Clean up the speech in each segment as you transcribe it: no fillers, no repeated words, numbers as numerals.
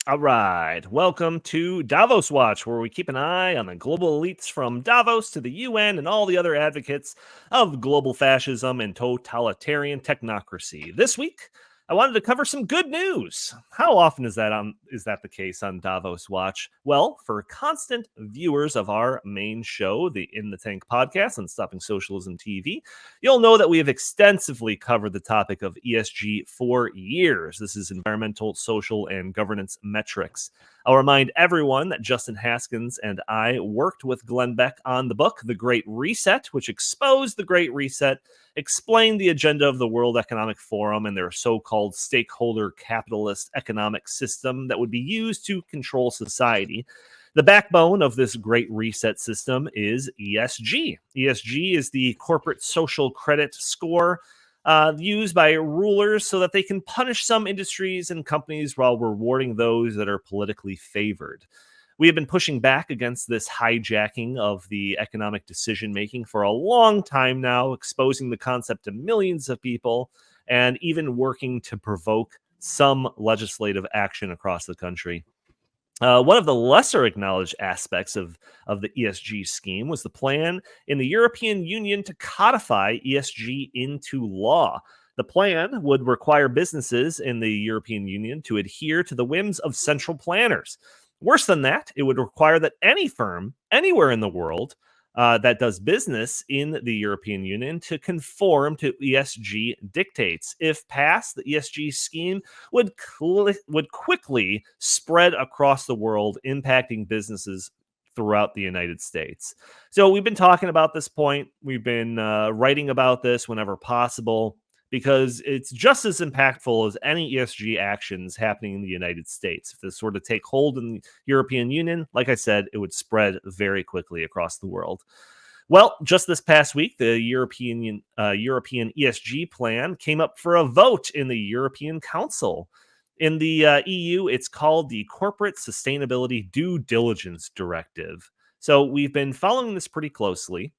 All right. Welcome to Davos Watch, where we keep an eye on the global elites from Davos to the UN and all the other advocates of global fascism and totalitarian technocracy. This week, I wanted to cover some good news. How often is that the case on Davos Watch? Well, for constant viewers of our main show, the In the Tank podcast on Stopping Socialism TV, you'll know that we have extensively covered the topic of ESG for years. This is environmental, social, and governance metrics. I'll remind everyone that Justin Haskins and I worked with Glenn Beck on the book, The Great Reset, which exposed the Great Reset, explained the agenda of the World Economic Forum and their so-called stakeholder capitalist economic system that would be used to control society. The backbone of this Great Reset system is ESG. ESG is the corporate social credit score used by rulers so that they can punish some industries and companies while rewarding those that are politically favored. We have been pushing back against this hijacking of the economic decision-making for a long time now, exposing the concept to millions of people and even working to provoke some legislative action across the country. One of the lesser acknowledged aspects of the ESG scheme was the plan in the European Union to codify ESG into law. The plan would require businesses in the European Union to adhere to the whims of central planners. Worse than that, it would require that any firm anywhere in the world that does business in the European Union to conform to ESG dictates. If passed, the ESG scheme would quickly spread across the world, impacting businesses throughout the United States. So we've been talking about this point. We've been writing about this whenever possible, because it's just as impactful as any ESG actions happening in the United States. If this were to take hold in the European Union, like I said, it would spread very quickly across the world. Well, just this past week, the European ESG plan came up for a vote in the European Council. In the EU, it's called the Corporate Sustainability Due Diligence Directive. So we've been following this pretty closely.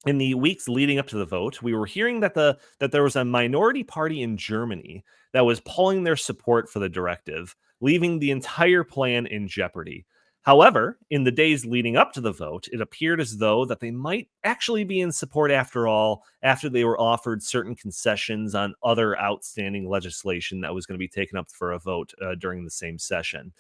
In the weeks leading up to the vote, we were hearing that there was a minority party in Germany that was pulling their support for the directive, leaving the entire plan in jeopardy. However, in the days leading up to the vote, it appeared as though that they might actually be in support after all, after they were offered certain concessions on other outstanding legislation that was going to be taken up for a vote during the same session.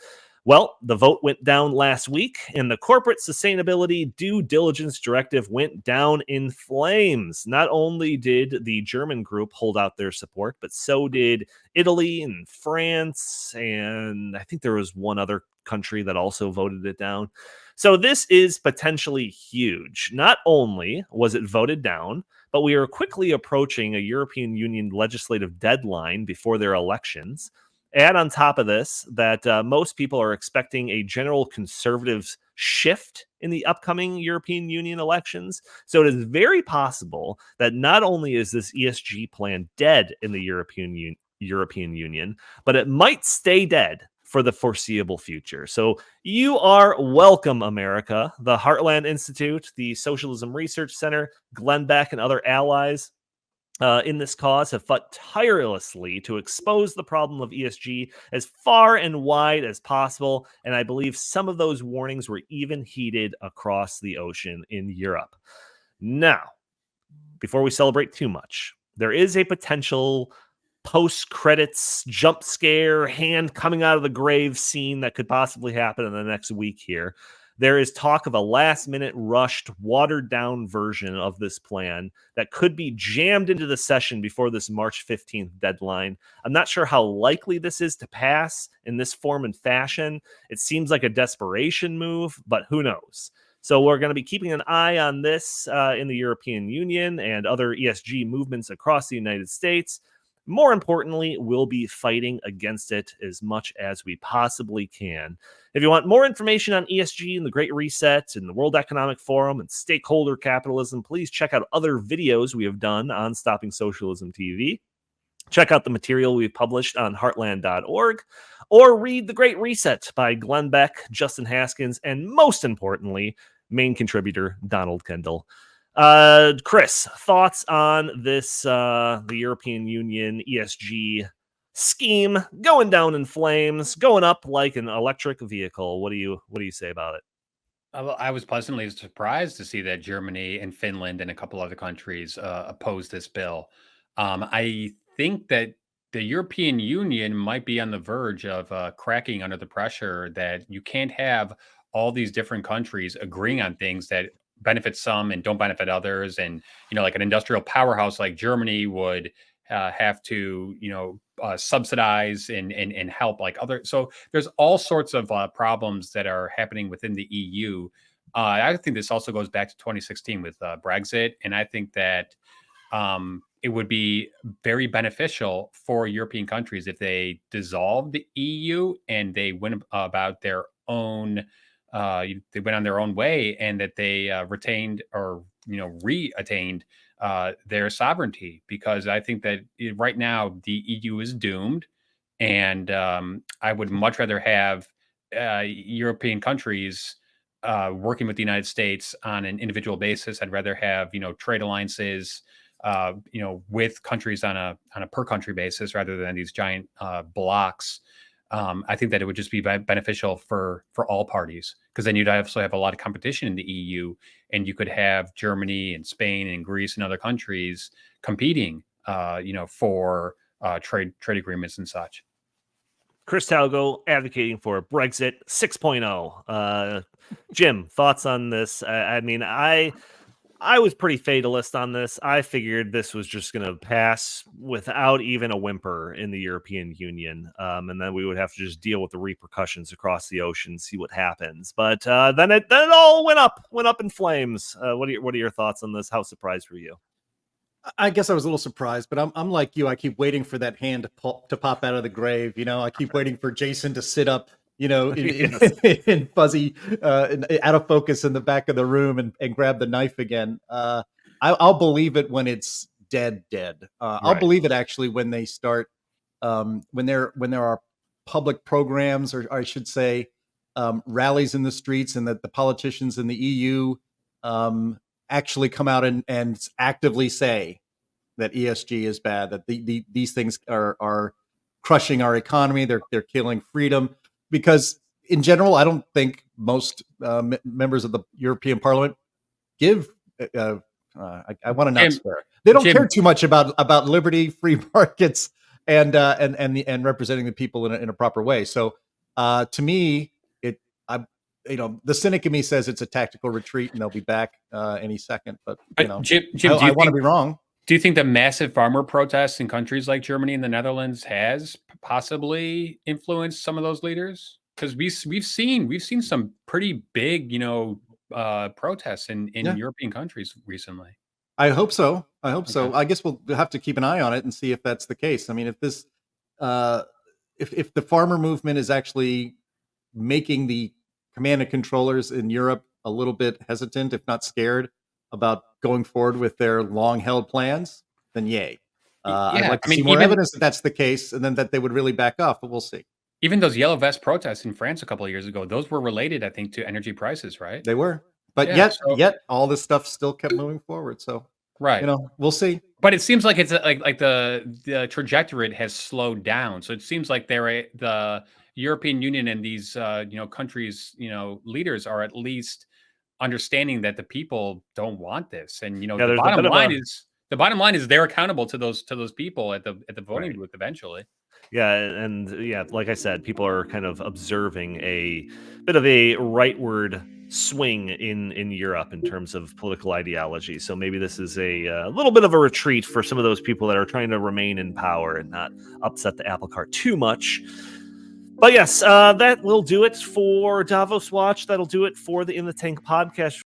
Well, the vote went down last week, and the Corporate Sustainability Due Diligence Directive went down in flames. Not only did the German group hold out their support, but so did Italy and France, and I think there was one other country that also voted it down. So this is potentially huge. Not only was it voted down, but we are quickly approaching a European Union legislative deadline before their elections. Add on top of this that most people are expecting a general conservative shift in the upcoming European Union elections. So it is very possible that not only is this ESG plan dead in the European Union, but it might stay dead for the foreseeable future. So you are welcome, America. The Heartland Institute, the Socialism Research Center, Glenn Beck, and other allies in this cause have fought tirelessly to expose the problem of ESG as far and wide as possible, and I believe some of those warnings were even heeded across the ocean in Europe. Now, before we celebrate too much, there is a potential post-credits jump scare, hand coming out of the grave scene that could possibly happen in the next week here. There is talk of a last-minute rushed, watered-down version of this plan that could be jammed into the session before this March 15th deadline. I'm not sure how likely this is to pass in this form and fashion. It seems like a desperation move, but who knows? So we're going to be keeping an eye on this in the European Union and other ESG movements across the United States. More importantly, we'll be fighting against it as much as we possibly can. If you want more information on ESG and the Great Reset and the World Economic Forum and stakeholder capitalism, please check out other videos we have done on Stopping Socialism TV. Check out the material we've published on heartland.org, or read The Great Reset by Glenn Beck, Justin Haskins, and most importantly, main contributor Donald Kendall. Chris, thoughts on this, the European Union ESG scheme going down in flames, going up like an electric vehicle. What do you say about it? Well, I was pleasantly surprised to see that Germany and Finland and a couple other countries oppose this bill. I think that the European Union might be on the verge of cracking under the pressure that you can't have all these different countries agreeing on things that benefit some and don't benefit others. And, like an industrial powerhouse like Germany would have to, subsidize and help like other. So there's all sorts of problems that are happening within the EU. I think this also goes back to 2016 with Brexit, and I think that it would be very beneficial for European countries if they dissolve the EU and they went about their own. They went on their own way, and that they retained or re-attained their sovereignty. Because I think that right now the EU is doomed, and I would much rather have European countries working with the United States on an individual basis. I'd rather have trade alliances, with countries on a per country basis rather than these giant blocks. I think that it would just be beneficial for all parties, because then you'd also have a lot of competition in the EU, and you could have Germany and Spain and Greece and other countries competing, for trade agreements and such. Chris Talgo advocating for Brexit 6.0. Jim, thoughts on this? I mean, I was pretty fatalist on this. I figured this was just going to pass without even a whimper in the European Union, and then we would have to just deal with the repercussions across the ocean, see what happens. But then it all went up in flames. What are your thoughts on this? How surprised were you? I guess I was a little surprised, but I'm like you. I keep waiting for that hand to pop out of the grave. I keep waiting for Jason to sit up, Yes. in fuzzy, out of focus in the back of the room and grab the knife again. I'll believe it when it's dead. I'll Right. believe it actually when they start, when there are public programs, or I should say, rallies in the streets, and that the politicians in the EU actually come out and actively say that ESG is bad, that these things are crushing our economy, they're killing freedom. Because in general, I don't think most members of the European Parliament give. I want to not swear. They don't care too much about liberty, free markets, and representing the people in a proper way. So to me, the cynic in me says it's a tactical retreat and they'll be back any second. But Jim, I want to be wrong. Do you think the massive farmer protests in countries like Germany and the Netherlands has possibly influenced some of those leaders? Because we've seen some pretty big protests in European countries recently. I hope so. I guess we'll have to keep an eye on it and see if that's the case. I mean, if this if the farmer movement is actually making the command and controllers in Europe a little bit hesitant, if not scared, about going forward with their long-held plans, then yay. I'd like to see more evidence that that's the case, and then that they would really back off, but we'll see. Even those yellow vest protests in France a couple of years ago, those were related, I think, to energy prices, right? They were. But yet all this stuff still kept moving forward. So, right. We'll see. But it seems like it's like the trajectory has slowed down. So it seems like the European Union and these countries, leaders are at least understanding that the people don't want this. And the bottom line is they're accountable to those people at the voting booth eventually. Yeah, and like I said, people are kind of observing a bit of a rightward swing in Europe in terms of political ideology. So maybe this is a little bit of a retreat for some of those people that are trying to remain in power and not upset the apple cart too much. But yes, that will do it for Davos Watch. That'll do it for the In the Tank podcast.